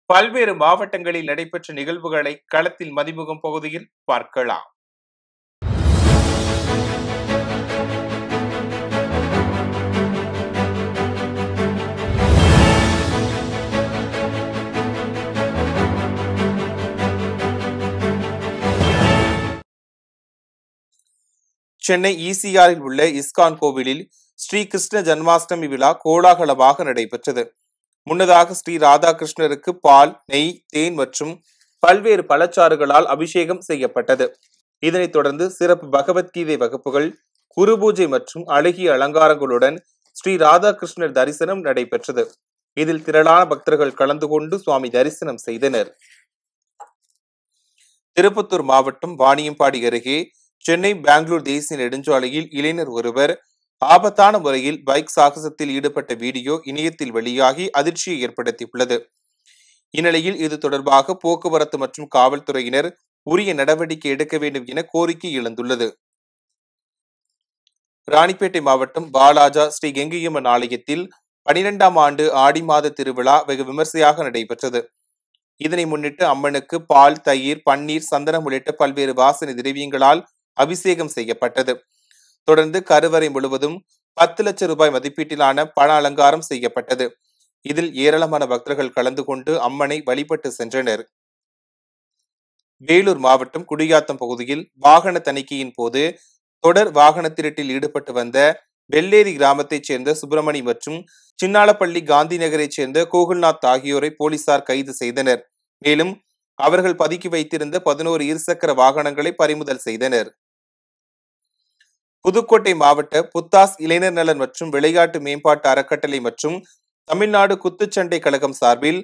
பல்வேறு மாவட்டங்களில் நடைபெற்ற நிகழ்வுகளை களத்தில் மதிமுகம் பகுதியில் பார்க்கலாம். சென்னை ஈசிஆரில் உள்ள இஸ்கான் கோவிலில் ஸ்ரீ கிருஷ்ண ஜன்மாஷ்டமி விழா கோலாகலமாக நடைபெற்றது. முன்னதாக ஸ்ரீ ராதாகிருஷ்ணருக்கு பால், நெய், தேன் மற்றும் பல்வேறு பழச்சாறுகளால் அபிஷேகம் செய்யப்பட்டது. இதனைத் தொடர்ந்து சிறப்பு பகவத்கீதை வகுப்புகள், குரு பூஜை மற்றும் அழகிய அலங்காரங்களுடன் ஸ்ரீ ராதாகிருஷ்ணர் தரிசனம் நடைபெற்றது. இதில் திரளான பக்தர்கள் கலந்து கொண்டு சுவாமி தரிசனம் செய்தனர். திருப்பத்தூர் மாவட்டம் வாணியம்பாடி அருகே சென்னை பெங்களூர் தேசிய நெடுஞ்சாலையில் இளைஞர் ஒருவர் ஆபத்தான முறையில் பைக் சாகசத்தில் ஈடுபட்ட வீடியோ இணையத்தில் வெளியாகி அதிர்ச்சியை ஏற்படுத்தியுள்ளது. இந்நிலையில் இது தொடர்பாக போக்குவரத்து மற்றும் காவல்துறையினர் உரிய நடவடிக்கை எடுக்க வேண்டும் என கோரிக்கை எழுந்துள்ளது. ராணிப்பேட்டை மாவட்டம் பாலாஜா ஸ்ரீ கெங்கையம்மன் ஆலயத்தில் 12ஆம் ஆண்டு ஆடி மாத திருவிழா வெகு விமர்சையாக நடைபெற்றது. இதனை முன்னிட்டு அம்மனுக்கு பால், தயிர், பன்னீர், சந்தனம் உள்ளிட்ட பல்வேறு வாசனை திரவியங்களால் அபிஷேகம் செய்யப்பட்டது. தொடர்ந்து கருவறை முழுவதும் 10 லட்சம் ரூபாய் மதிப்பீட்டிலான பண அலங்காரம் செய்யப்பட்டது. இதில் ஏராளமான பக்தர்கள் கலந்து கொண்டு அம்மனை வழிபட்டு சென்றனர். வேலூர் மாவட்டம் குடியாத்தம் பகுதியில் வாகன தணிக்கையின் போது தொடர் வாகன திருட்டில் ஈடுபட்டு வந்த வெள்ளேரி கிராமத்தைச் சேர்ந்த சுப்பிரமணி மற்றும் சின்னாலப்பள்ளி காந்தி நகரைச் சேர்ந்த கோகுல்நாத் ஆகியோரை போலீசார் கைது செய்தனர். மேலும் அவர்கள் பதுக்கி வைத்திருந்த 11 இருசக்கர வாகனங்களை பறிமுதல் செய்தனர். புதுக்கோட்டை மாவட்ட புத்தாஸ் இளைஞர் நலன் மற்றும் விளையாட்டு மேம்பாட்டு அறக்கட்டளை மற்றும் தமிழ்நாடு குத்துச்சண்டை கழகம் சார்பில்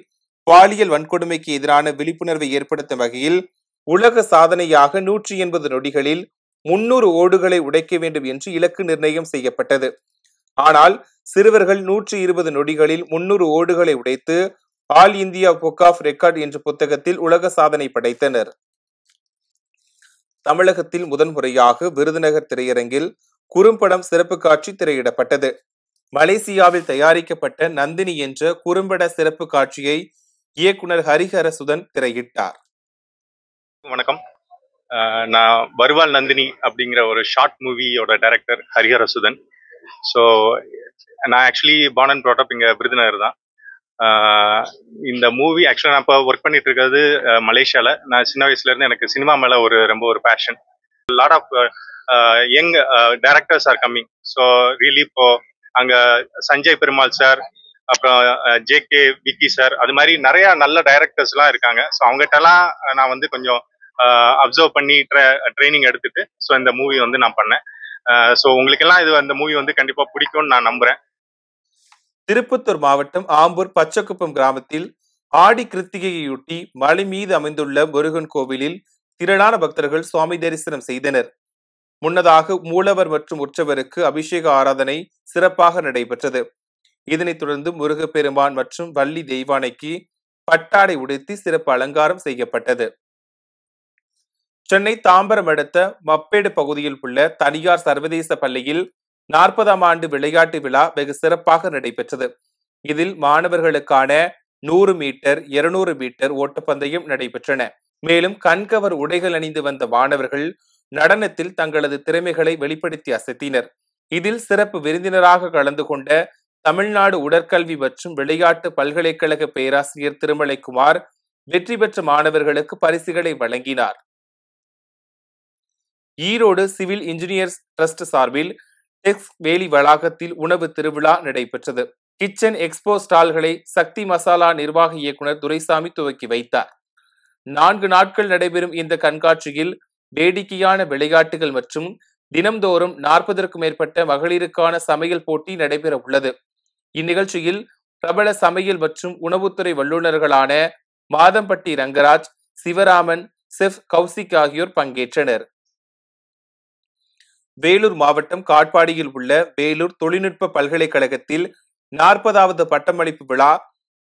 பாலியல் வன்கொடுமைக்கு எதிரான விழிப்புணர்வை ஏற்படுத்தும் வகையில் உலக சாதனையாக 180 நொடிகளில் 300 ஓடுகளை உடைக்க வேண்டும் என்று இலக்கு நிர்ணயம் செய்யப்பட்டது. ஆனால் சிறுவர்கள் 120 நொடிகளில் 300 ஓடுகளை உடைத்து all India book of record என்ற புத்தகத்தில் உலக சாதனை படைத்தனர். தமிழகத்தில் முதன்முறையாக விருதுநகர் திரையரங்கில் குறும்படம் சிறப்பு காட்சி திரையிடப்பட்டது. மலேசியாவில் தயாரிக்கப்பட்ட நந்தினி என்ற குறும்பட சிறப்பு காட்சியை இயக்குனர் ஹரிஹரசுதன் திரையிட்டார். வணக்கம், நான் வருவாள் நந்தினி அப்படிங்கிற ஒரு ஷார்ட் மூவியோட டைரக்டர் ஹரிஹரசுதன். ஸோ நான் actually born and brought up இங்கே விருதுநகர் தான். இந்த மூவி ஆக்சுவலாக நான் இப்போ ஒர்க் பண்ணிட்டு இருக்கிறது மலேசியாவில். நான் சின்ன வயசுலேருந்து எனக்கு சினிமா மேலே ரொம்ப ஒரு passion. Lot of young directors are coming. So really இப்போ அங்கே சஞ்சய் பெருமாள் சார், அப்புறம் ஜே.கே. விக்கி சார், அது மாதிரி நிறைய நல்ல டைரக்டர்ஸ்லாம் இருக்காங்க. ஸோ அவங்ககிட்டலாம் நான் கொஞ்சம் அப்சர்வ் பண்ணி ட்ரைனிங் எடுத்துட்டு ஸோ இந்த மூவி நான் பண்ணேன். ஸோ உங்களுக்கெல்லாம் அந்த மூவி கண்டிப்பாக பிடிக்கும்னு நான் நம்புறேன். திருப்பத்தூர் மாவட்டம் ஆம்பூர் பச்சக்குப்பம் கிராமத்தில் ஆடி கிருத்திகையொட்டி மலை மீது அமைந்துள்ள முருகன் கோவிலில் திரளான பக்தர்கள் சுவாமி தரிசனம் செய்தனர். முன்னதாக மூலவர் மற்றும் உற்சவருக்கு அபிஷேக ஆராதனை சிறப்பாக நடைபெற்றது. இதனைத் தொடர்ந்து முருகப்பெருமான் மற்றும் வள்ளி தெய்வானைக்கு பட்டாடை உடுத்தி சிறப்பு அலங்காரம் செய்யப்பட்டது. சென்னை தாம்பரம் அடுத்த மப்பேடு பகுதியில் உள்ள தனியார் சர்வதேச பள்ளியில் 40ஆம் ஆண்டு விளையாட்டு விழா வெகு சிறப்பாக நடைபெற்றது. இதில் மாணவர்களுக்கான 100 மீட்டர், 200 மீட்டர் ஓட்டப்பந்தயம் நடைபெற்றன. மேலும் கண்கவர் உடைகள் அணிந்து வந்த மாணவர்கள் நடனத்தில் தங்களது திறமைகளை வெளிப்படுத்தி அசத்தினர். இதில் சிறப்பு விருந்தினராக கலந்து கொண்ட தமிழ்நாடு உடற்கல்வி மற்றும் விளையாட்டு பல்கலைக்கழக பேராசிரியர் திருமலைக்குமார் வெற்றி பெற்ற மாணவர்களுக்கு பரிசுகளை வழங்கினார். ஈரோடு சிவில் இன்ஜினியர்ஸ் டிரஸ்ட் சார்பில் டெக்ஸ் வேலி வளாகத்தில் உணவு திருவிழா நடைபெற்றது. கிச்சன் எக்ஸ்போ ஸ்டால்களை சக்தி மசாலா நிர்வாக இயக்குனர் துரைசாமி துவக்கி வைத்தார். 4 நாட்கள் நடைபெறும் இந்த கண்காட்சியில் வேடிக்கையான விளையாட்டுகள் மற்றும் தினம்தோறும் 40க்கும் மேற்பட்ட மகளிருக்கான சமையல் போட்டி நடைபெற உள்ளது. இந்நிகழ்ச்சியில் பிரபல சமையல் மற்றும் உணவுத்துறை வல்லுநர்களான மாதம்பட்டி ரங்கராஜ், சிவராமன், செஃப் கௌசிக் ஆகியோர் பங்கேற்றனர். வேலூர் மாவட்டம் காட்பாடியில் உள்ள வேலூர் தொழில்நுட்ப பல்கலைக்கழகத்தில் 40வது பட்டமளிப்பு விழா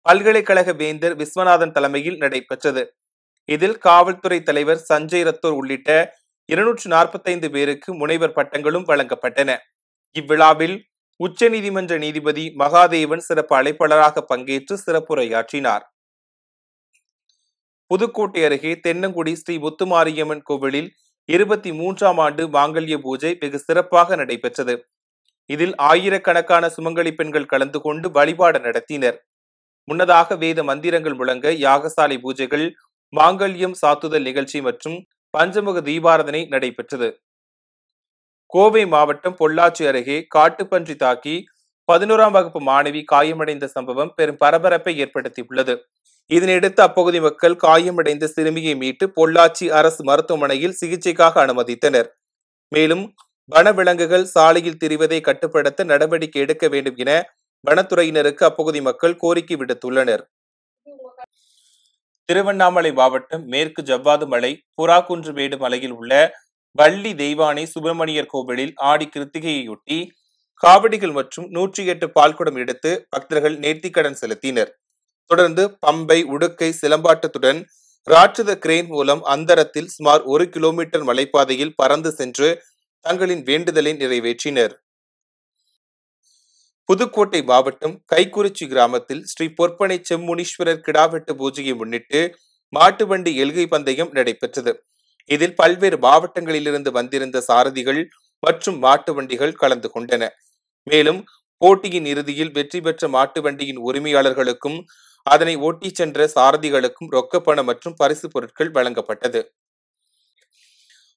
பல்கலைக்கழக வேந்தர் விஸ்வநாதன் தலைமையில் நடைபெற்றது. இதில் காவல்துறை தலைவர் சஞ்சய் ரத்தோர் உள்ளிட்ட 245 பேருக்கு முனைவர் பட்டங்களும் வழங்கப்பட்டன. இவ்விழாவில் உச்சநீதிமன்ற நீதிபதி மகாதேவன் சிறப்பு அழைப்பாளராக பங்கேற்று சிறப்புரையாற்றினார். புதுக்கோட்டை அருகே தென்னங்குடி ஸ்ரீ முத்துமாரியம்மன் கோவிலில் 23ஆம் ஆண்டு மாங்கல்ய பூஜை வெகு சிறப்பாக நடைபெற்றது. இதில் ஆயிரக்கணக்கான சுமங்கலி பெண்கள் கலந்து கொண்டு வழிபாடு நடத்தினர். முன்னதாக வேத மந்திரங்கள் முழங்க யாகசாலை பூஜைகள், மாங்கல்யம் சாத்துதல் நிகழ்ச்சி மற்றும் பஞ்சமுக தீபாராதனை நடைபெற்றது. கோவை மாவட்டம் பொள்ளாச்சி அருகே காட்டுப்பன்றி தாக்கி 11ஆம் வகுப்பு மாணவி காயமடைந்த சம்பவம் பெரும் பரபரப்பை ஏற்படுத்தியுள்ளது. இதனையடுத்து அப்பகுதி மக்கள் காயமடைந்த சிறுமியை மீட்டு பொள்ளாச்சி அரசு மருத்துவமனையில் சிகிச்சைக்காக அனுமதித்தனர். மேலும் வனவிலங்குகள் சாலையில் திரிவதை கட்டுப்படுத்த நடவடிக்கை எடுக்க வேண்டும் என வனத்துறையினருக்கு அப்பகுதி மக்கள் கோரிக்கை விடுத்துள்ளனர். திருவண்ணாமலை மாவட்டம் மேற்கு ஜவ்வாது மலை புறாக்குன்றுமேடு மலையில் உள்ள வள்ளி தெய்வானை சுப்பிரமணியர் கோவிலில் ஆடி கிருத்திகையொட்டி காவடிகள் மற்றும் 108 பால்குடம் எடுத்து பக்தர்கள் நேர்த்திக்கடன் செலுத்தினர். தொடர்ந்து பம்பை, உடுக்கை, சிலம்பாட்டத்துடன் ராட்சத கிரேன் மூலம் அந்தரத்தில் சுமார் 1 கிலோமீட்டர் மலைப்பாதையில் பறந்து சென்று தங்களின் வேண்டுதலை நிறைவேற்றினர். புதுக்கோட்டை மாவட்டம் கைக்குறிச்சி கிராமத்தில் ஸ்ரீ பொற்பனை செம்முனீஸ்வரர் கிடாவெட்டு பூஜையை முன்னிட்டு மாட்டு வண்டி எல்கை பந்தயம் நடைபெற்றது. இதில் பல்வேறு மாவட்டங்களிலிருந்து வந்திருந்த சாரதிகள் மற்றும் மாட்டு வண்டிகள் கலந்து கொண்டன. மேலும் போட்டியின் இறுதியில் வெற்றி பெற்ற மாட்டு வண்டியின் உரிமையாளர்களுக்கும் அதனை ஓட்டிச் சென்ற சாரதிகளுக்கும் ரொக்கப்பணம் மற்றும் பரிசு பொருட்கள் வழங்கப்பட்டது.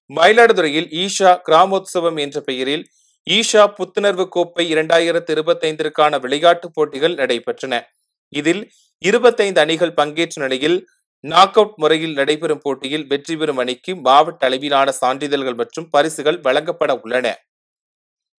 மயிலாடுதுறையில் ஈஷா கிராமோத்சவம் என்ற பெயரில் ஈஷா புத்துணர்வு கோப்பை 2025ற்கான விளையாட்டுப் போட்டிகள் நடைபெற்றன. இதில் 25 அணிகள் பங்கேற்ற நிலையில் நாக் அவுட் முறையில் நடைபெறும் போட்டியில் வெற்றி பெறும் அணிக்கு மாவட்ட அளவிலான சான்றிதழ்கள் மற்றும் பரிசுகள் வழங்கப்பட உள்ளன.